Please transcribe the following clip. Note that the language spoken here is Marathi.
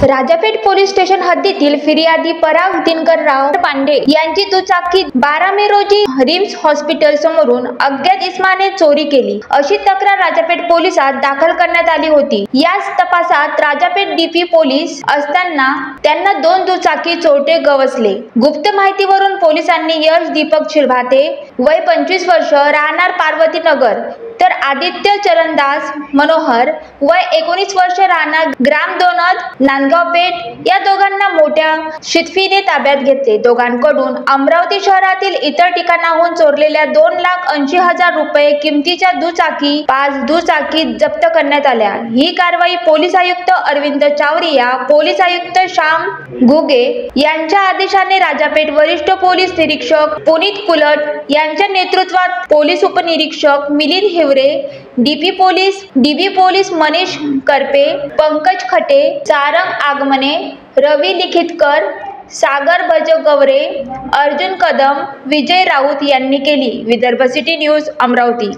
राजापेठ पोलीस स्टेशन हद्दीतील फिर्यादी पराग दिनकरराव पांडे यांची दुचाकी 12 मे रोजी रिम्स हॉस्पिटल समोरून अज्ञात इसमाने चोरी केली अशी तक्रार राजापेठ पोलिसात दाखल करण्यात आली होती। याच तपासात राजापेठ डीपी पोलीस असताना त्यांना 2 दुचाकी चोरटे गवसले। गुप्त माहितीवरून पोलिसांनी यश दीपक शिरभाते वय 25 वर्ष राहणार पार्वती नगर तर आदित्य चरणदास मनोहर वय 19 वर्ष राहणार ग्राम दोनद नांदगाव पेठ या दोघांना मोठ्या शितफीने ताब्यात घेतले। दोघांकडून अमरावती शहरातील इतर ठिकाणाहून चोरलेल्या 2,80,000 रुपये किमतीच्या दुचाकी 5 दुचाकी जप्त करण्यात आल्या। ही कारवाई पोलीस आयुक्त अरविंद चावरिया, पोलीस आयुक्त श्याम घुगे यांच्या आदेशाने राजापेठ वरिष्ठ पोलीस निरीक्षक पुनीत कुलट यांच्या नेतृत्वात पोलीस उपनिरीक्षक मिलिंद हिवरे, डीबी पोलीस मनीष करपे, पंकज खटे, सारंग आगमने, रवी लिखितकर, सागर भजगवरे, अर्जुन कदम, विजय राऊत यांनी केली। Vidarbha city news Amravati.